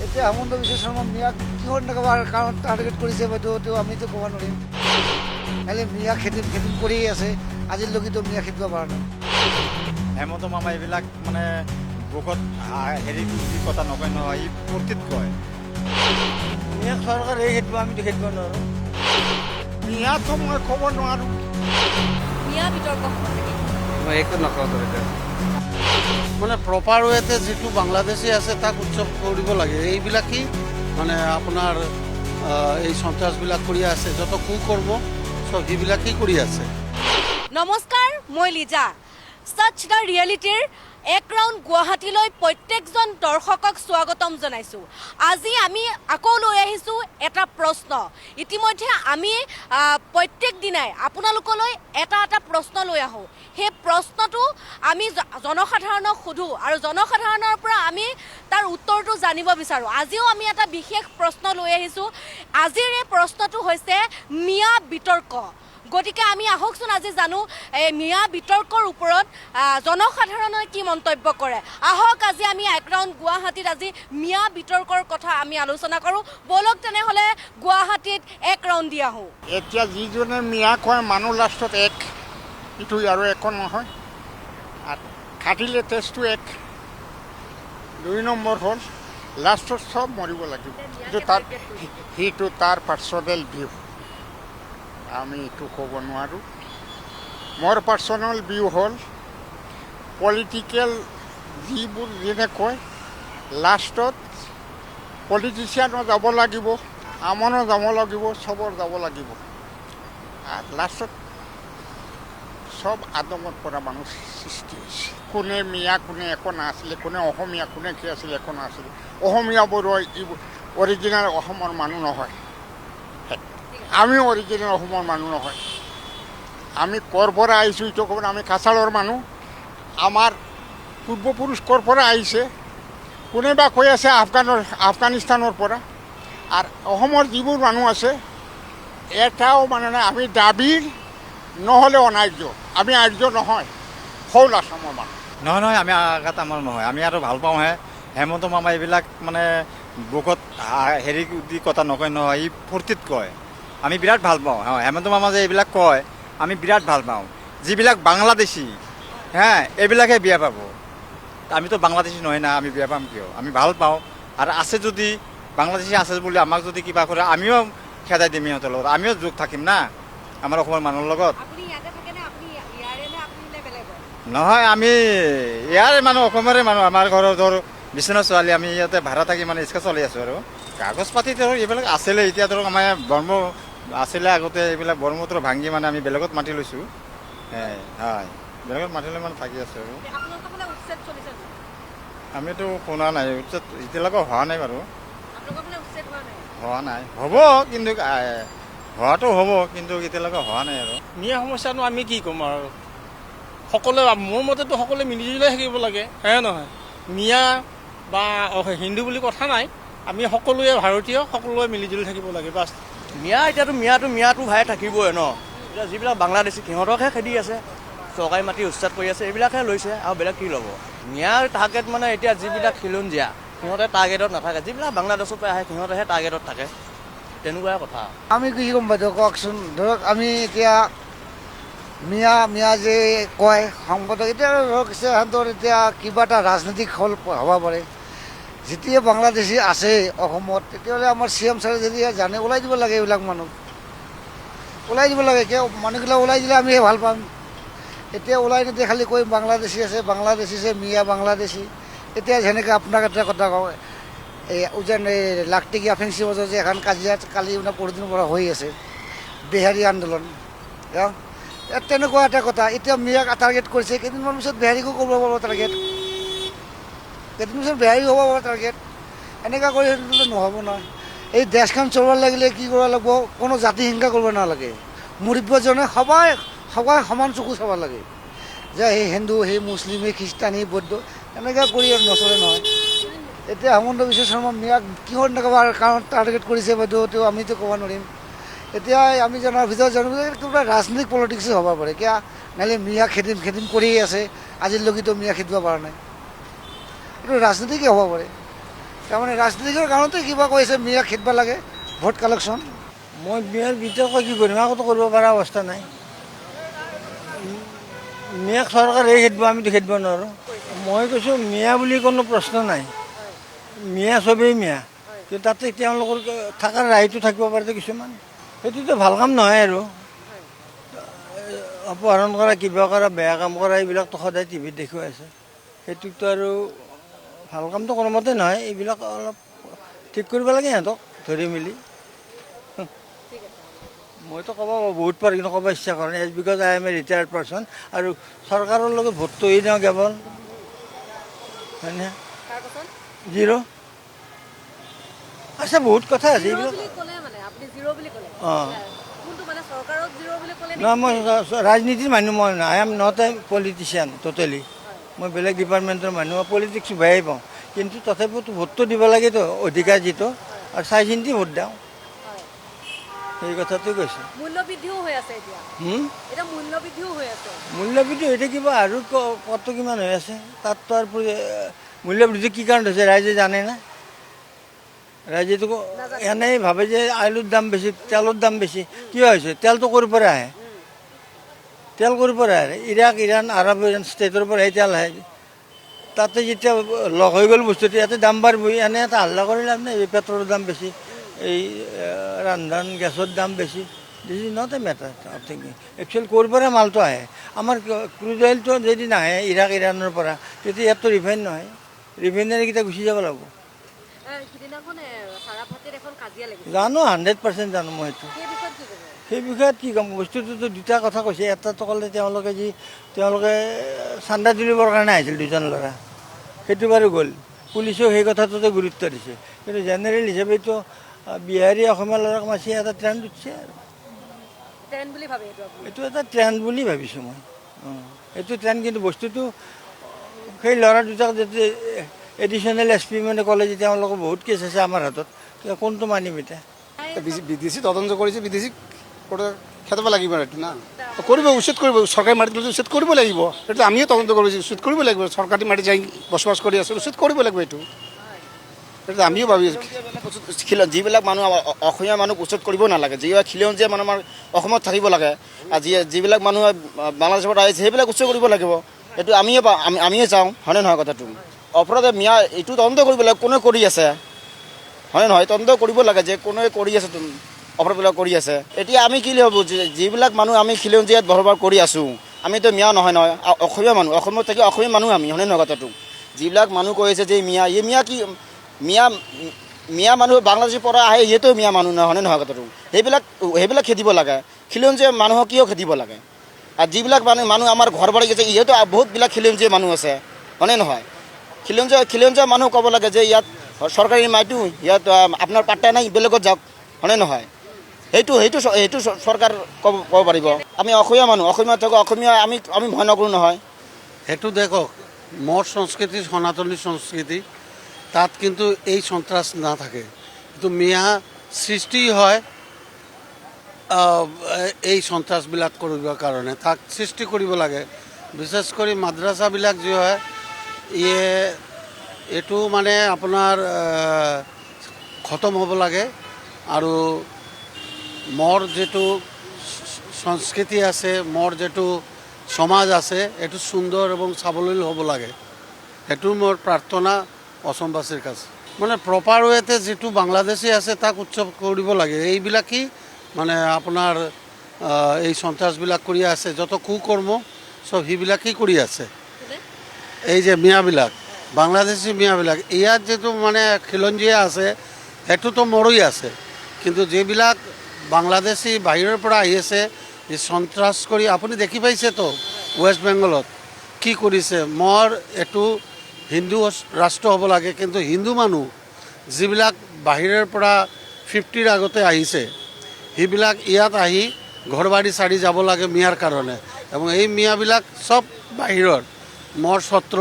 এতিয়া হেমন্ত বিশ্ব শৰ্মা মিয়াক কিহৰ কাৰণ টাৰ্গেট কৰিছে বাইদেউ আমিতো ক'ব নোৱাৰিম। খালি মিয়া খেতি কৰিয়ে আছে, আজিলৈকেতো মিয়া খেতিব পৰা নাই। হেমন্ত মামা এইবিলাক মানে বহুত হেৰি কথা নকয় নহয়, ই ফূৰ্তিত কয়। মিয়া চৰকাৰ এই খেদিব, আমিতো খেদিব নোৱাৰোঁ। মিয়াতো মই ক'ব নোৱাৰোঁ। মিয়া বিতৰ্ক মই একো নকওঁ এতিয়া। মানে প্ৰপাৰ ৱেতে যিটো বাংলাদেশী আছে তাক উৎসৱ কৰিব লাগে। এইবিলাক কি মানে আপোনাৰ এই সন্ত্ৰাসবিলাক কৰি আছে, যত কুকৰ্ম চব সেইবিলাকেই কৰি আছে। নমস্কাৰ, মই লিজা। সচ দ্য ৰিয়েলিটিৰ এক ৰাউণ্ড গুৱাহাটীলৈ প্ৰত্যেকজন দৰ্শকক স্বাগতম জনাইছোঁ। আজি আমি আকৌ লৈ আহিছোঁ এটা প্ৰশ্ন। ইতিমধ্যে আমি প্ৰত্যেক দিনাই আপোনালোকলৈ এটা প্ৰশ্ন লৈ আহোঁ। সেই প্ৰশ্নটো আমি জনসাধাৰণক সোধোঁ আৰু জনসাধাৰণৰ পৰা আমি তাৰ উত্তৰটো জানিব বিচাৰোঁ। আজিও আমি এটা বিশেষ প্ৰশ্ন লৈ আহিছোঁ। আজিৰ এই প্ৰশ্নটো হৈছে মিয়া বিতৰ্ক। গতিকে আমি আহকচোন আজি জানো এই মিয়া বিতৰ্কৰ ওপৰত জনসাধাৰণে কি মন্তব্য কৰে। আহক আজি আমি এক ৰাউণ্ড গুৱাহাটীত আজি মিয়া বিতৰ্কৰ কথা আমি আলোচনা কৰোঁ। বলক তেনেহ'লে গুৱাহাটীত এক ৰাউণ্ড দি আহোঁ। এতিয়া যিজনে মিয়া কয় মানুহ লাষ্টত এক, ইটো আৰু একো নহয়। আৰু খাটিলে তেজটো এক। 2 নম্বৰ হ'ল লাষ্টত চব মৰিব লাগিব। সেইটো তাৰ পাৰ্চনেল ভিউ, আমি এইটো ক'ব নোৱাৰোঁ। মোৰ পাৰ্চনেল ভিউ হ'ল পলিটিকেল যিবোৰ যেনে কয় লাষ্টত পলিটিচিয়ানো যাব লাগিব, আমনো যাব লাগিব, চবৰ যাব লাগিব। আৰু লাষ্টত চব আদমৰ পৰা মানুহ সৃষ্টি হৈছে। কোনে মিয়া কোনে একো নাছিলে, কোনে অসমীয়া কোনে কি আছিলে একো নাছিলে। অসমীয়াবোৰ অৰিজিনেল অসমৰ মানুহ নহয়, আমি অৰিজিনেল অসমৰ মানুহ নহয়। আমি ক'ৰ পৰা আহিছোঁ এইটো ক'ব, আমি কাছাৰৰ মানুহ। আমাৰ পূৰ্বপুৰুষ ক'ৰ পৰা আহিছে, কোনোবা কৈ আছে আফগানিস্তানৰ পৰা। আৰু অসমৰ যিবোৰ মানুহ আছে এটাও মানে নাই, আমি দাবীৰ নহ'লে অনাৰ্য, আমি আৰ্য নহয়, হ'ল আছামৰ মানুহ। নহয় আমি আঘাত আমাৰ নহয়, আমি আৰু ভাল পাওঁহে। হেমন্ত মামা এইবিলাক মানে বহুত হেৰি কথা নকয় নহয়, ই ফূৰ্তিত কয়। আমি বিৰাট ভাল পাওঁ। হেমন্ত মামা যে এইবিলাক কয় আমি বিৰাট ভাল পাওঁ। যিবিলাক বাংলাদেশী এইবিলাকে বিয়া পাব। আমিতো বাংলাদেশী নহয় না, আমি বিয়া পাম কিয়? আমি ভাল পাওঁ। আৰু আছে যদি বাংলাদেশী আছে বুলি আমাক যদি কিবা কৰে আমিও খেদাই দিম সিহঁতৰ লগত, আমিও যোগ থাকিম না আমাৰ অসমৰ মানুহৰ লগত। নহয় আমি ইয়াৰে মানুহ, অসমৰে মানুহ। আমাৰ ঘৰৰ ধৰ বিশ্বনাথ ছোৱালী, আমি ইয়াতে ভাড়া থাকি মানে ইচ্ছা চলি আছোঁ। আৰু কাগজ পাতি ধৰক এইবিলাক আছিলে, এতিয়া ধৰক আমাৰ ব্ৰহ্ম আছিলে আগতে, এইবিলাক ব্ৰহ্মপুত্ৰ ভাঙি মানে আমি বেলেগত মাতি লৈছোঁ। হয়, বেলেগত মাতি লৈ মানে থাকি আছোঁ। আৰু আমিতো শুনা নাই, এতিয়ালৈকে হোৱা নাই বাৰু। হোৱা নাই, হ'ব কিন্তু হোৱাটো হ'ব, কিন্তু এতিয়ালৈকে হোৱা নাই। আৰু মিয়া সমস্যানো আমি কি ক'ম আৰু, সকলোৱে মোৰ মতেতো সকলোৱে মিলিজুলি থাকিব লাগে, হয় নহয়? মিয়া বা হিন্দু বুলি কথা নাই, আমি সকলোৱে ভাৰতীয়, সকলোৱে মিলিজুলি থাকিব লাগে বাছ। এতিয়াতো মিয়াটো ভাই থাকিবই ন। এতিয়া যিবিলাক বাংলাদেশী সিহঁতকহে খেদি আছে, চৰকাৰী মাটি উচ্ছেদ কৰি আছে, এইবিলাকহে লৈছে আৰু বেলেগ কি ল'ব। মিয়াৰ টাৰ্গেট মানে এতিয়া যিবিলাক খিলঞ্জীয়া সিহঁতে টাৰ্গেটত নাথাকে, যিবিলাক বাংলাদেশৰ পৰা আহে সিহঁতেহে টাৰ্গেটত থাকে, তেনেকুৱাই কথা। আমি কি ক'ম বাইদেউ কওকচোন। ধৰক আমি এতিয়া মিয়া যে কয় সংবাদক, এতিয়া ধৰক সিহঁতৰ এতিয়া কিবা এটা ৰাজনৈতিক হ'ব পাৰে। যেতিয়া বাংলাদেশী আছে অসমত, তেতিয়াহ'লে আমাৰ CM ছাৰে যদি জানে ওলাই দিব লাগে, এইবিলাক মানুহ ওলাই দিব লাগে। কিয় মানুহবিলাক ওলাই দিলে আমিহে ভাল পাম। এতিয়া ওলাই নিদিয়ে, খালি কৈ বাংলাদেশী আছে, মিয়া বাংলাদেশী। এতিয়া যেনেকৈ আপোনাক এটা কথা কওঁ, এই উজান এই লাখটকীয়া ফেঞ্চি বজাৰ যে এখন কাজিয়াত কালি মানে পৰদিনৰ পৰা হৈ আছে, বিহাৰী আন্দোলন, তেনেকুৱা এটা কথা। এতিয়া মিয়াক টাৰ্গেট কৰিছে, কেইদিনমান পিছত বিহাৰীকো কৰিব পাৰিব টাৰ্গেট, কেইদিন পিছত বিহাৰী হ'ব পাৰিব টাৰ্গেট। এনেকুৱা কৰি নহ'ব নহয়। এই দেশখন চলাব লাগিলে কি কৰিব লাগিব, কোনো জাতি হিংসা কৰিব নালাগে। মুৰব্বীজনে সবাই সমান চকু চাব লাগে, যে সেই হিন্দু, সেই মুছলিম, সেই খ্ৰীষ্টান, সেই বৌদ্ধ, এনেকৈ কৰি আৰু নচলে নহয়। এতিয়া হেমন্ত বিশ্ব শৰ্মা মিয়াক কিহৰ কাৰণ টাৰ্গেট কৰিছে বাইদেউ আমিতো ক'ব নোৱাৰিম। এতিয়া আমি জনাৰ ভিতৰত জানো কিবা ৰাজনৈতিক পলিটিক্স হ'ব পাৰে। কিয় নহ'লে মিয়া খেদিম কৰিয়ে আছে, আজিলৈকেতো মিয়া খেদিব পৰা নাই। এইটো ৰাজনীতিকে হ'ব পাৰে। তাৰমানে ৰাজনীতিৰ কাৰণতে কিবা কৈছে মিয়া খেদিব লাগে ভোট কালেকশ্যন। মই মিয়াৰ বিতৰ্ক কি কৰিম, একোতো কৰিব পৰা অৱস্থা নাই। মিয়াক চৰকাৰে খেদিব, আমিতো খেদিব নোৱাৰোঁ। মই কৈছোঁ মিয়া বুলি কোনো প্ৰশ্ন নাই, মিয়া চবেই মিয়া, কিন্তু তাতে তেওঁলোকৰ থকাৰ ৰাইটো থাকিব পাৰে কিছুমান, সেইটোতো ভাল কাম নহয় আৰু। অপহৰণ কৰা, কিবা কৰা, বেয়া কাম কৰা এইবিলাকতো সদায় টিভিত দেখুৱাই আছে, সেইটোতো আৰু ভাল কামটো কোনোমতে নহয়। এইবিলাক অলপ ঠিক কৰিব লাগে সিহঁতক ধৰি মেলি। মইতো ক'ব বহুত পাৰোঁ, কিন্তু ক'ব ইচ্ছা কৰা নাই, as because I am a retired person. আৰু চৰকাৰৰ লগত ভোটটো এৰি দিওঁ কেৱল, হয়নে? জিৰ' আছে, বহুত কথা আছে এইবিলাক। অঁ, নহয় মই ৰাজনীতিৰ মানুহ, মই I am not a politician totally. মই বেলেগ ডিপাৰ্টমেণ্টৰ মানুহ, মই পলিটিক্স বেয়াই পাওঁ, কিন্তু তথাপিওতো ভোটটো দিব লাগেতো, অধিকাৰ যিটো, আৰু চাই চিন্তি ভোট দিওঁ, সেই কথাটো কৈছোঁ। মূল্যবৃদ্ধিও হৈ আছে এতিয়া, এতিয়া মূল্যবৃদ্ধিও হৈ আছে। মূল্যবৃদ্ধি হৈ থাকিব আৰু কত কিমান হৈ আছে, তাততো আৰু মূল্যবৃদ্ধি কি কাৰণত হৈছে ৰাইজে জানে না? ৰাইজেতো এনেই ভাবে যে আলুৰ দাম বেছি, তেলৰ দাম বেছি। কিয় হৈছে? তেলটো ক'ৰ পৰা আহে? তেল ক'ৰ পৰা আহে? ইৰাক, ইৰাণ, আৰৱ ষ্টেটৰ পৰা এই তেল আহে। তাতে যেতিয়া লগ হৈ গ'ল বস্তুটো, ইয়াতে দাম বাঢ়বই। এনে এটা হাল্লা কৰি লাভ নাই, এই পেট্ৰলৰ দাম বেছি, এই ৰন্ধন গেছৰ দাম বেছি। This is not a matter of thinking. Actually ক'ৰ পৰা মালটো আহে? আমাৰ ক্ৰুড অইলটো যদি নাহে ইৰাক, ইৰাণৰ পৰা, তেতিয়া ইয়াততো ৰিফাইন নহয়, ৰিফাইনাৰীকেইটা গুচি যাব লাগিব। জানো, 100% জানো মই সেইটো। সেই বিষয়ত কি ক'ম? বস্তুটোতো দুটা কথা কৈছে। এটাতো ক'লে তেওঁলোকে চান্দা তুলিবৰ কাৰণে আহিছিল দুজন ল'ৰা, সেইটো বাৰু গ'ল, পুলিচেও সেই কথাটোতে গুৰুত্ব দিছে। কিন্তু জেনেৰেল হিচাপেতো বিহাৰী অসমীয়া ল'ৰাক মাছি এটা ট্ৰেণ্ড উঠিছে আৰু, এইটো এটা ট্ৰেণ্ড বুলি ভাবিছোঁ মই। এইটো ট্ৰেণ্ড, কিন্তু বস্তুটো সেই ল'ৰা দুটাক যদি এডিশ্যনেল SP মানে ক'লে যে তেওঁলোকৰ বহুত কেছ আছে আমাৰ হাতত, কোনটো মানিম এতিয়া? বিদেশী তদন্ত কৰিছে, বিদেশী খেদাব লাগিব এইটো না, কৰিব, উচিত কৰিব, চৰকাৰী মাটিত উচিত কৰিব লাগিব। সেইটো আমিও তদন্ত কৰিছোঁ, উচিত কৰিব লাগিব। চৰকাৰী মাটি যাই বসবাস কৰি আছোঁ, উচিত কৰিব লাগিব এইটো, সেইটো আমিও ভাবি আছোঁ। যিবিলাক মানুহ অসমীয়া মানুহক উচিত কৰিব নালাগে, যিবিলাক খিলঞ্জীয়া মানুহ আমাৰ অসমত থাকিব লাগে, আৰু যিবিলাক মানুহ বাংলাদেশৰ পৰা আহিছে সেইবিলাক উচ্চ কৰিব লাগিব। এইটো আমিয়ে চাওঁ, হয়নে নহয় কথাটো? অপৰাধ মিয়া এইটো তদন্ত কৰিব লাগে, কোনে কৰি আছে, হয়নে নহয়? তদন্ত কৰিব লাগে যে কোনে কৰি আছে, অপৰাধবিলাক কৰি আছে। এতিয়া আমি কি ভাবোঁ, যিবিলাক মানুহ আমি খিলঞ্জীয়াত বসবাস কৰি আছোঁ, আমিতো মিয়া নহয়, অসমীয়া মানুহ, অসমত থাকি অসমীয়া মানুহ আমি, হয়নে নহয় কথাটো? যিবিলাক মানুহ কৈ আছে যে মিয়া, এই মিয়া কি? মিয়া মানুহ বাংলাদেশৰ পৰা আহে, ইহেতো মিয়া মানুহ নহয়, হয়নে নহয় কথাটো? সেইবিলাক খেদিব লাগে। খিলঞ্জীয়া মানুহক কিয় খেদিব লাগে? আৰু যিবিলাক মানুহ আমাৰ ঘৰ বাৰী গৈছে, ইহেতো বহুতবিলাক খিলঞ্জীয়া মানুহ আছে, হয়নে নহয়? খিলঞ্জীয়া মানুহ ক'ব লাগে যে ইয়াত চৰকাৰী মাইটো, ইয়াত আপোনাৰ পাত্তা নাই, বেলেগত যাওক, হয়নে নহয়? সেইটো চৰকাৰ ক'ব পাৰিব। আমি অসমীয়া মানুহ, অসমীয়া থাকোঁ, অসমীয়া আমি ভয় নকৰোঁ নহয়। সেইটো দেখক, মোৰ সংস্কৃতি সনাতনী সংস্কৃতি, তাত কিন্তু এই সন্ত্ৰাস নাথাকে। কিন্তু মিয়া সৃষ্টি হয় এই সন্ত্ৰাসবিলাক কৰিবৰ কাৰণে, তাক সৃষ্টি কৰিব লাগে। বিশেষ কৰি মাদ্ৰাছাবিলাক যি হয়, এইটো মানে আপোনাৰ খতম হ'ব লাগে। আৰু মোৰ যিটো সংস্কৃতি আছে, মোৰ যিটো সমাজ আছে, এইটো সুন্দৰ এবং স্বাৱলম্বী হ'ব লাগে। সেইটো মোৰ প্ৰাৰ্থনা অসমবাসীৰ কাছে। মানে প্ৰপাৰ ৱেতে যিটো বাংলাদেশী আছে তাক উৎসৱ কৰিব লাগে। এইবিলাকেই মানে আপোনাৰ এই সন্ত্ৰাসবিলাক কৰি আছে, যত কুকৰ্ম চব সেইবিলাকেই কৰি আছে। এই যে মিয়াবিলাক, বাংলাদেশী মিয়াবিলাক, ইয়াত যিটো মানে খিলঞ্জীয়া আছে সেইটোতো মৰই আছে, কিন্তু যিবিলাক বাংলাদেশী বাহিৰৰ পৰা আহি আছে, এই সন্ত্ৰাস কৰি আপুনি দেখি পাইছেতো ৱেষ্ট বেংগলত কি কৰিছে। মোৰ এইটো হিন্দু ৰাষ্ট্ৰ হ'ব লাগে, কিন্তু হিন্দু মানুহ যিবিলাক বাহিৰৰ পৰা 50ৰ আগতে আহিছে, সেইবিলাক ইয়াত আহি ঘৰ বাৰী চাৰি যাব লাগে মিয়াৰ কাৰণে। এবং এই মিয়াবিলাক চব বাহিৰৰ, মোৰ সত্ৰ,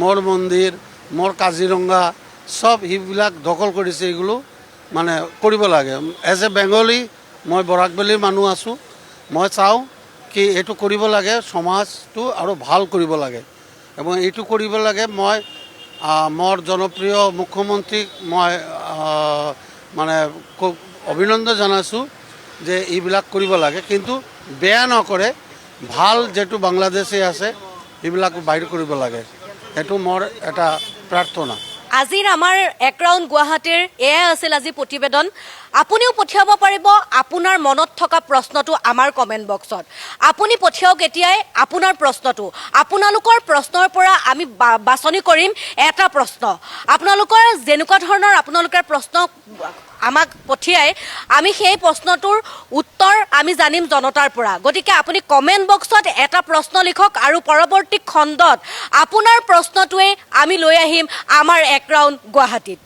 মোৰ মন্দিৰ, মোৰ কাজিৰঙা সব সেইবিলাক দখল কৰিছে। এইগুলো মানে কৰিব লাগে। এজ এ বেংগলী, মই বৰাকবেলীৰ মানুহ আছোঁ, মই চাওঁ কি এইটো কৰিব লাগে, সমাজটো আৰু ভাল কৰিব লাগে, এবং এইটো কৰিব লাগে। মই মোৰ জনপ্ৰিয় মুখ্যমন্ত্ৰীক মই মানে খুব অভিনন্দন জনাইছোঁ যে এইবিলাক কৰিব লাগে, কিন্তু বেয়া নকৰে, ভাল যিটো বাংলাদেশী আছে সেইবিলাক বাহিৰ কৰিব লাগে, সেইটো মোৰ এটা প্ৰাৰ্থনা। আজিৰ আমাৰ এক ৰাউণ্ড গুৱাহাটীৰ এয়াই আছিল আজি প্ৰতিবেদন। আপুনিও পঠিয়াব পাৰিব আপোনাৰ মনত থকা প্ৰশ্নটো আমাৰ কমেণ্ট বক্সত। আপুনি পঠিয়াওক এতিয়াই আপোনাৰ প্ৰশ্নটো। আপোনালোকৰ প্ৰশ্নৰ পৰা আমি বাছনি কৰিম এটা প্ৰশ্ন। আপোনালোকৰ যেনেকুৱা ধৰণৰ আপোনালোকৰ প্ৰশ্ন আমাক পঠিয়াই আমি সেই প্ৰশ্নটোৰ উত্তৰ আমি জানিম জনতাৰ পৰা। গতিকে আপুনি কমেণ্ট বক্সত এটা প্ৰশ্ন লিখক আৰু পৰৱৰ্তী খণ্ডত আপোনাৰ প্ৰশ্নটোৱে আমি লৈ আহিম আমাৰ এক ৰাউণ্ড গুৱাহাটীত।